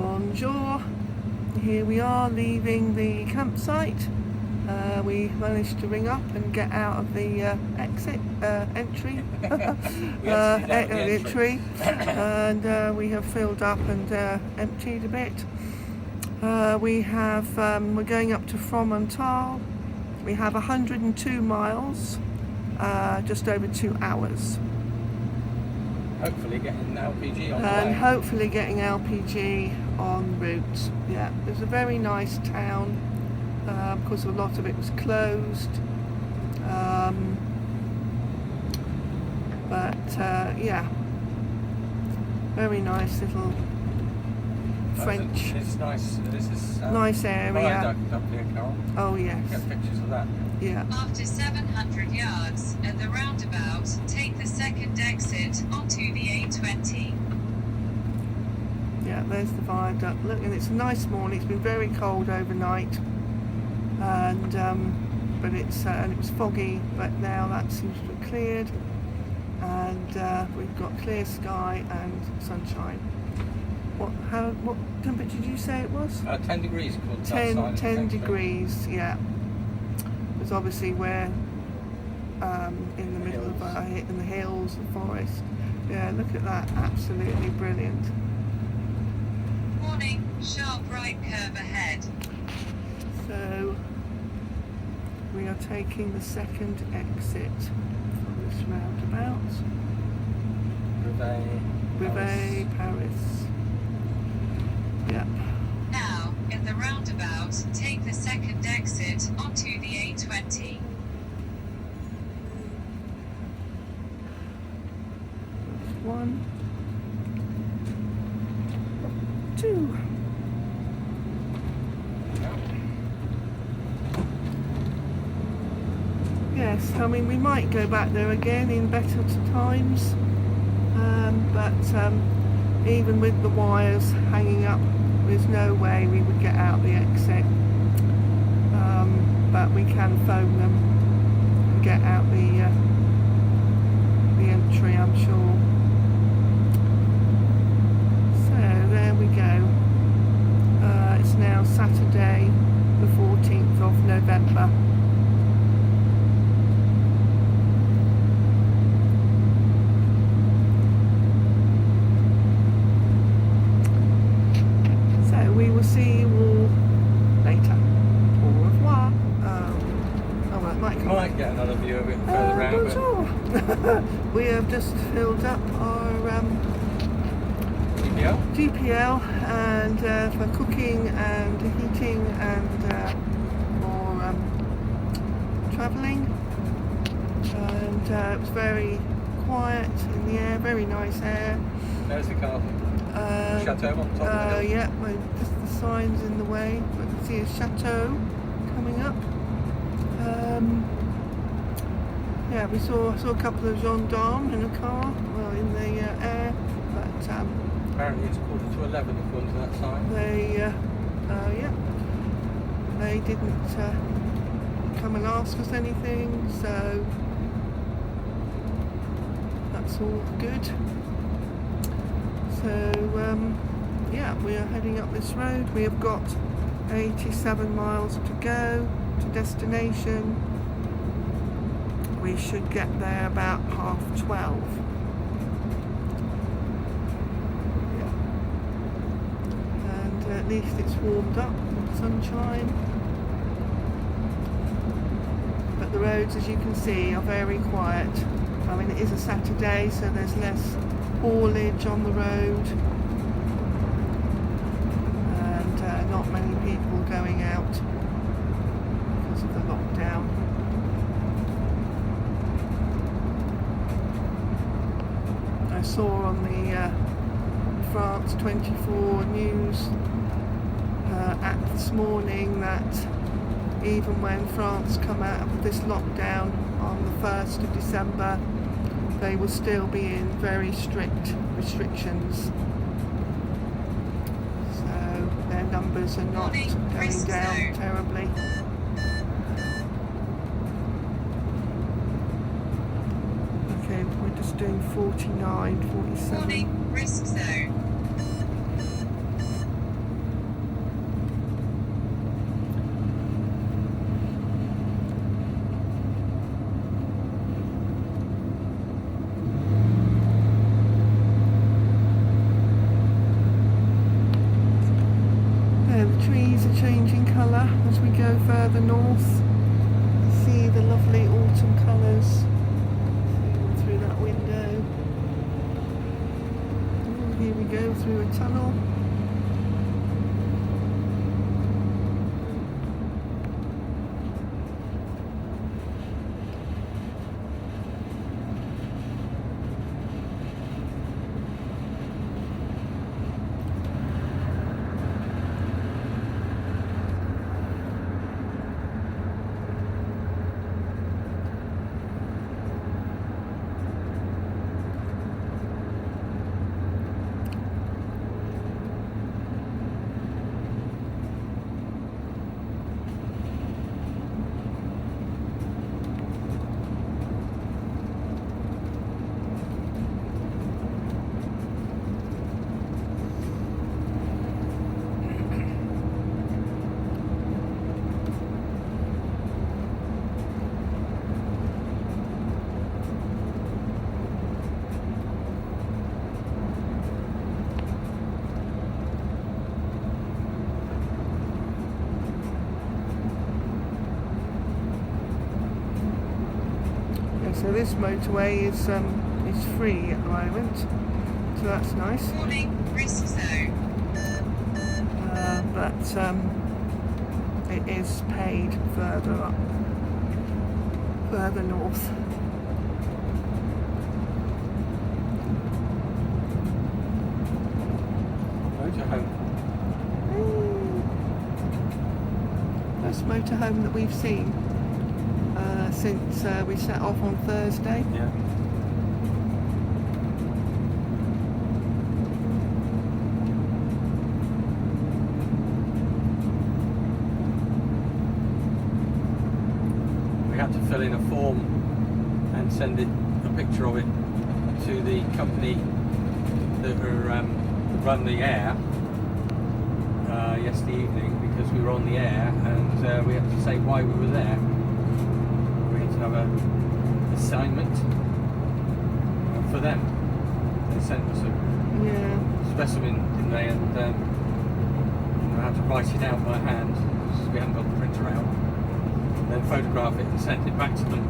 Bonjour. Here we are leaving the campsite. We managed to ring up and get out of the entry, and we have filled up and emptied a bit. We're going up to Fromental. We have 102 miles, just over 2 hours. Hopefully getting LPG on the And way. hopefully getting LPG en route. Yeah, it was a very nice town. Of course, a lot of it was closed. Yeah, very nice little French. It's nice. This is Nice area. viaduct up here, Carol. Oh yes. Get pictures of that. Yeah. After 700 yards at the roundabout, take the second exit onto the A20. Yeah, there's the viaduct. Look, and it's a nice morning. It's been very cold overnight, and but it was foggy. But now that seems to have cleared, and we've got clear sky and sunshine. What temperature did you say it was? 10 degrees called 10 degrees. Yeah. Because obviously we're in the middle of in the hills, the forest. Yeah, look at that. Absolutely brilliant. Warning, sharp right curve ahead. So we are taking the second exit from this roundabout. Rivet, Paris. Yep. Now, in the roundabout, take the second exit onto the A20. That's 1, 2. Yes, I mean we might go back there again in better times, but even with the wires hanging up, there's no way we would get out the exit. But we can phone them and get out the entry, I'm sure. So there we go. It's now Saturday, the 14th of November. We will see you all later. Au revoir. Well, Might get another view of it further round. Bonjour. We have just filled up our GPL and for cooking and heating and for travelling. And it was very quiet in the air, very nice air. There's the castle. Chateau on top of the hill. Yeah, well, just the signs in the way. But you can see a chateau coming up. Yeah, we saw a couple of gendarmes in a car, well, in the air. But Apparently it's 11:15 according to that sign. They didn't come and ask us anything, so that's all good. So yeah, we are heading up this road. We have got 87 miles to go to destination. We should get there about 12:30. Yeah. And at least it's warmed up with sunshine. But the roads, as you can see, are very quiet. I mean, it is a Saturday, so there's less haulage on the road, and not many people going out because of the lockdown. I saw on the France 24 news app this morning that even when France come out of this lockdown on the 1st of December, they will still be in very strict restrictions. So their numbers are not going down terribly. Okay, we're just doing 49, 47. Warning, risk zone. trees are changing colour as we go further north. See the lovely autumn colours through that window. Oh, here we go through a tunnel. So this motorway is free at the moment, so that's nice. Warning, risk zone. But it is paid further up, further north. Motorhome. First motorhome that we've seen since we set off on Thursday. Yeah. We had to fill in a form and send a picture of it to the company that run the air yesterday evening, because we were on the air and we had to say why we were there. Have an assignment for them. They sent us a specimen, didn't they? And I had to write it out by hand because we hadn't got the printer out. And then photograph it and send it back to them,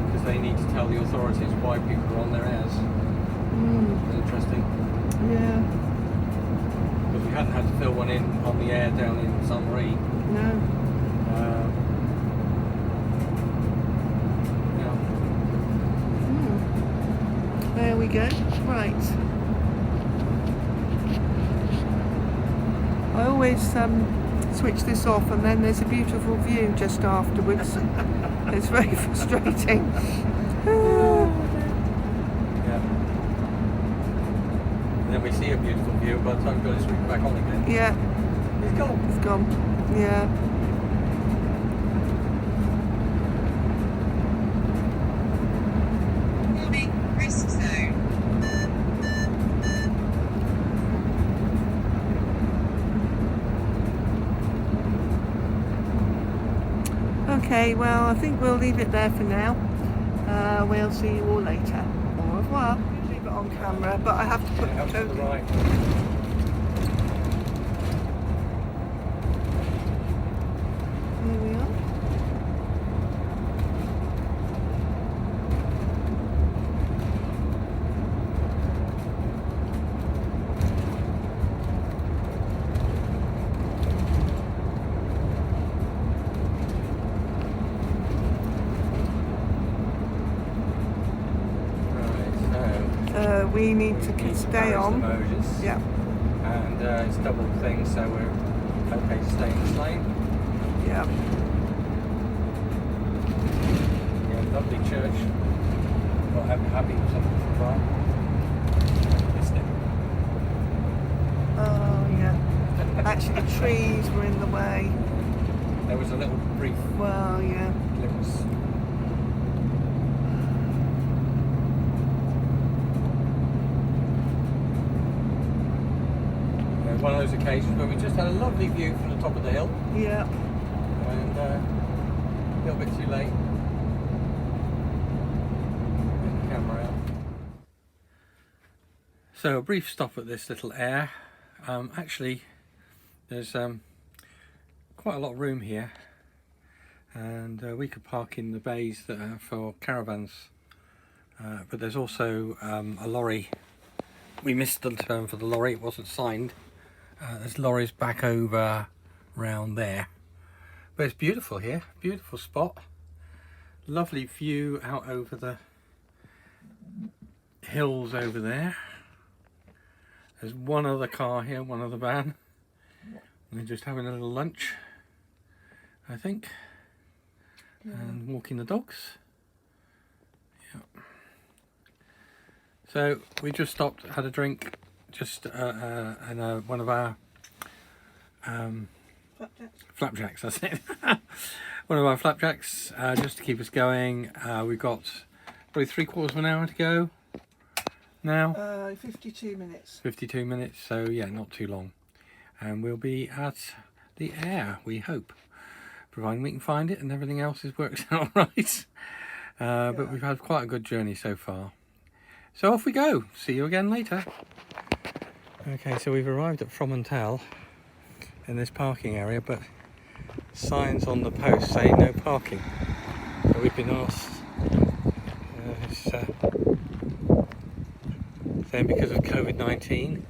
because they need to tell the authorities why people are on their airs. Interesting. Yeah. Because we hadn't had to fill one in on the air down in St Marie. No. There we go. Right. I always switch this off, and then there's a beautiful view just afterwards. It's very frustrating. Yeah. And then we see a beautiful view. By the time we got to switch back on again. Yeah. It's gone. It's gone. Yeah. Warning, risk zone. Okay, well, I think we'll leave it there for now. We'll see you all later. Au revoir. Leave it on camera, but I have to put Out to the right. Here we are. We need to stay on. Moses. Yeah. And it's double thing, so we're okay to stay in this lane. Yeah. Yeah, lovely church. Well, happy with something from far. Missed it. Oh yeah. Actually, the trees were in the way. There was a little brief Well, yeah. glimpse. One of those occasions where we just had a lovely view from the top of the hill, Yeah. and a little bit too late. Get the camera out. So a brief stop at this little aire. Actually, there's quite a lot of room here, and we could park in the bays that are for caravans, but there's also a lorry. We missed the turn for the lorry, it wasn't signed. There's lorries back over round there, but it's beautiful here, beautiful spot, lovely view out over the hills over there. There's one other car here, one other van. We're just having a little lunch, I think, and walking the dogs. Yeah. So we just stopped, had a drink, just and one of our flapjacks. That's it. One of our flapjacks, just to keep us going. We've got probably 3/4 of an hour to go now. 52 minutes. 52 minutes, so yeah, not too long. And we'll be at the aire, we hope, providing we can find it and everything else works out right. But we've had quite a good journey so far. So off we go. See you again later. Okay, so we've arrived at Fromental in this parking area, but signs on the post say no parking. So we've been asked, saying because of COVID-19,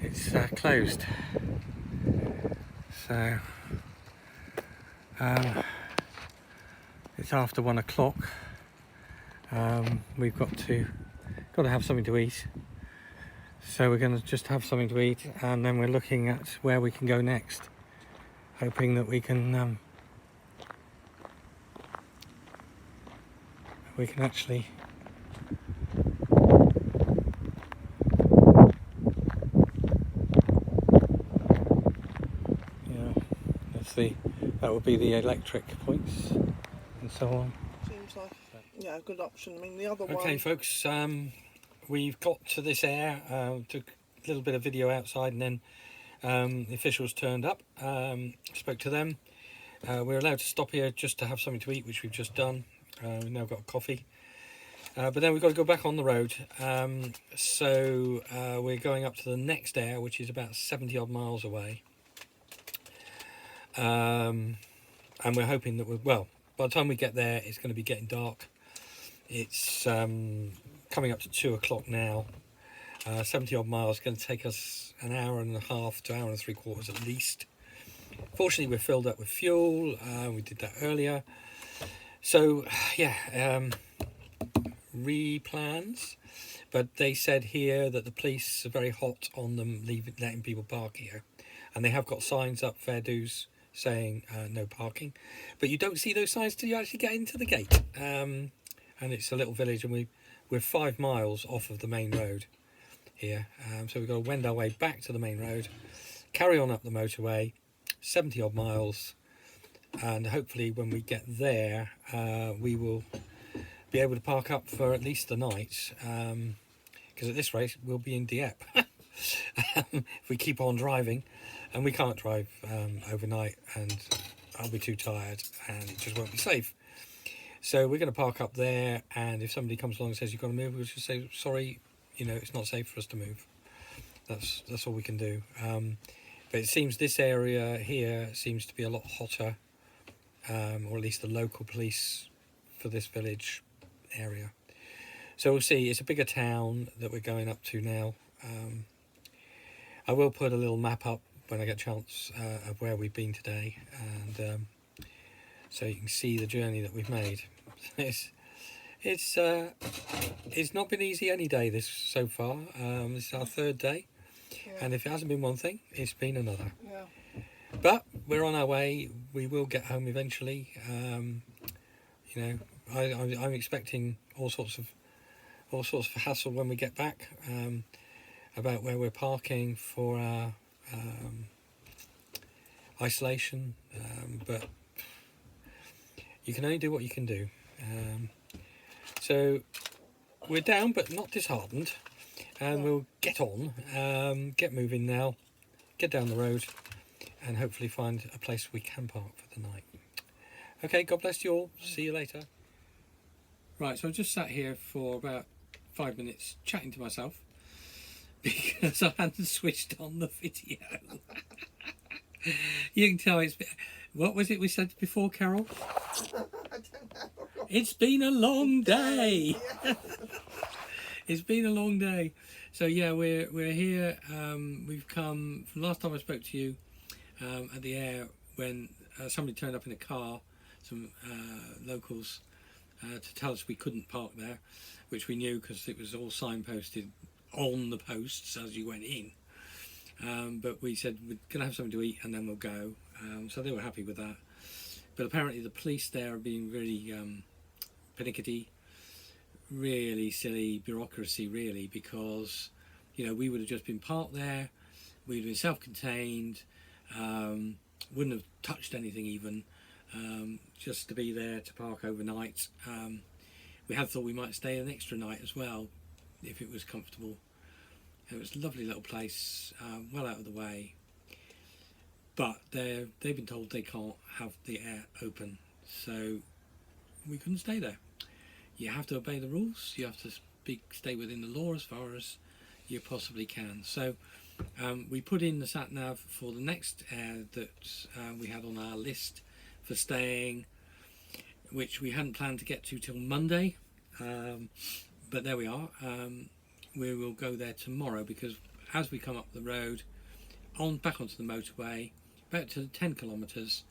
it's closed. So it's after 1 o'clock. We've got to have something to eat. So we're going to just have something to eat, and then we're looking at where we can go next, hoping that we can actually that would be the electric points and so on. Seems like a good option. I mean, the other one. Okay, folks, we've got to this air. Took a little bit of video outside, and then the officials turned up. Spoke to them. We're allowed to stop here just to have something to eat, which we've just done. We've now got a coffee. But then we've got to go back on the road. So we're going up to the next air, which is about 70 odd miles away. And we're hoping that by the time we get there, it's going to be getting dark. It's coming up to 2 o'clock now. 70 odd miles, going to take us an hour and a half to hour and 3/4 at least. Fortunately, we're filled up with fuel. We did that earlier. So yeah, replans, but they said here that the police are very hot on them letting people park here, and they have got signs up, fair dues, saying no parking, but you don't see those signs till you actually get into the gate. And it's a little village, and we're 5 miles off of the main road here, so we've got to wend our way back to the main road, carry on up the motorway, 70 odd miles, and hopefully when we get there we will be able to park up for at least the night, because at this rate we'll be in Dieppe if we keep on driving, and we can't drive overnight, and I'll be too tired and it just won't be safe. So we're going to park up there, and if somebody comes along and says you've got to move, we'll just say sorry, it's not safe for us to move. That's all we can do. But it seems this area here seems to be a lot hotter, or at least the local police for this village area. So we'll see. It's a bigger town that we're going up to now. I will put a little map up when I get a chance of where we've been today, and so you can see the journey that we've made. It's not been easy any day this so far. This is our 3rd day, and if it hasn't been one thing, it's been another. Yeah. But we're on our way. We will get home eventually. I'm expecting all sorts of hassle when we get back about where we're parking for our isolation, but you can only do what you can do. So we're down but not disheartened, and we'll get on, get moving now, get down the road, and hopefully find a place we can park for the night. Okay, God bless you all. See you later. Right, so I just sat here for about 5 minutes chatting to myself, because I hadn't switched on the video. You can tell it's... What was it we said before, Carol? I don't know. It's been a long day. Yeah. It's been a long day. So yeah, we're here. We've come from last time I spoke to you at the air when somebody turned up in a car, some locals, to tell us we couldn't park there, which we knew because it was all signposted on the posts as you went in. But we said we're going to have something to eat and then we'll go. So they were happy with that. But apparently the police there are being really pernickety, really silly bureaucracy really, because you know, we would have just been parked there, we'd have been self-contained, wouldn't have touched anything even, just to be there to park overnight. We had thought we might stay an extra night as well if it was comfortable. It was a lovely little place, well out of the way, but they've been told they can't have the air open, so we couldn't stay there. You have to obey the rules, you have to stay within the law as far as you possibly can. So we put in the sat nav for the next air that we had on our list for staying, which we hadn't planned to get to till Monday, but there we are. We will go there tomorrow because as we come up the road back onto the motorway about to 10 kilometres,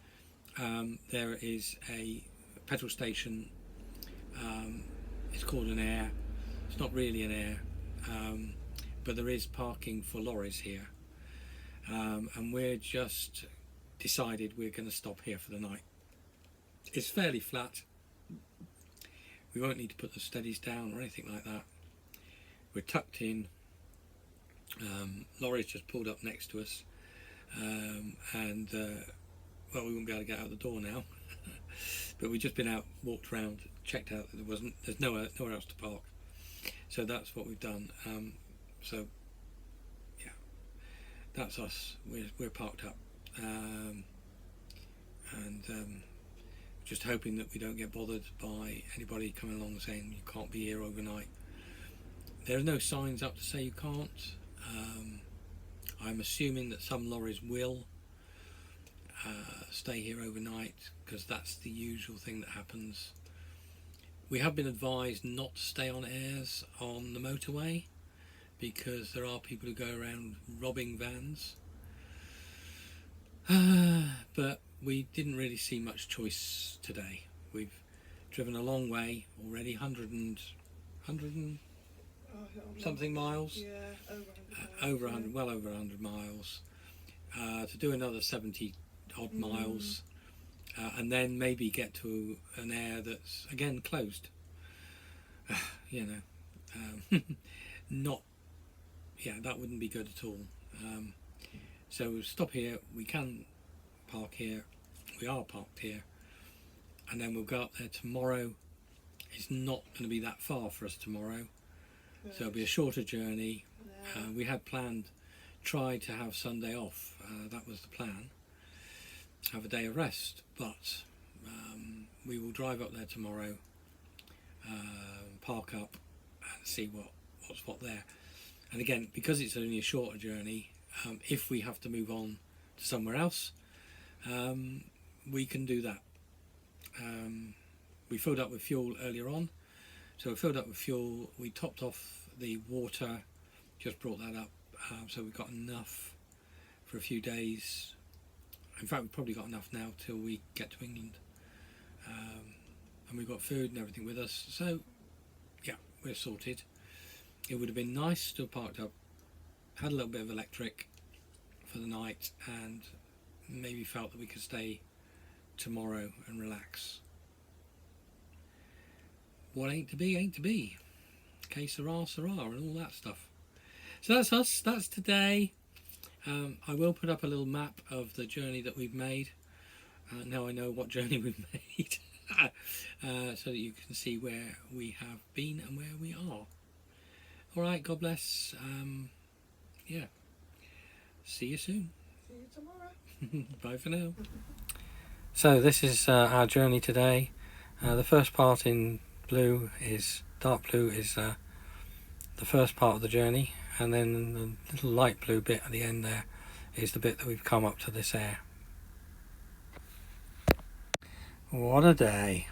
there is a petrol station. It's called an air. It's not really an air, but there is parking for lorries here, and we're just decided we're going to stop here for the night. It's fairly flat. We won't need to put the steadies down or anything like that. We're tucked in. Lorries just pulled up next to us, and well, we won't be able to get out the door now. But we've just been out, walked around, checked out that there's nowhere else to park. So that's what we've done. So yeah, that's us. We're parked up, and just hoping that we don't get bothered by anybody coming along saying you can't be here overnight. There's no signs up to say you can't. I'm assuming that some lorries will stay here overnight because that's the usual thing that happens. We have been advised not to stay on airs on the motorway because there are people who go around robbing vans. But we didn't really see much choice today. We've driven a long way already, 100 and something miles. Yeah, over 100, well over 100 miles, to do another 70 odd miles, and then maybe get to an air that's again closed. You know, not, yeah, that wouldn't be good at all. So we'll stop here. We can park here. We are parked here, and then we'll go up there tomorrow. It's not going to be that far for us tomorrow. So it'll be a shorter journey. We had planned, tried to have Sunday off. That was the plan. Have a day of rest, but we will drive up there tomorrow, park up, and see what's what there. And again, because it's only a shorter journey, if we have to move on to somewhere else, we can do that. We filled up with fuel earlier on. So we filled up with fuel, we topped off the water, just brought that up, so we've got enough for a few days. In fact, we've probably got enough now till we get to England. And we've got food and everything with us, so yeah, we're sorted. It would have been nice to have parked up, had a little bit of electric for the night, and maybe felt that we could stay tomorrow and relax. What ain't to be, ain't to be. Que sera, sera, and all that stuff. So that's us, that's today. I will put up a little map of the journey that we've made. Now I know what journey we've made. So that you can see where we have been and where we are. Alright, God bless. Yeah. See you soon. See you tomorrow. Bye for now. So this is our journey today. The first part in blue is dark blue is the first part of the journey, and then the little light blue bit at the end there is the bit that we've come up to this air. What a day.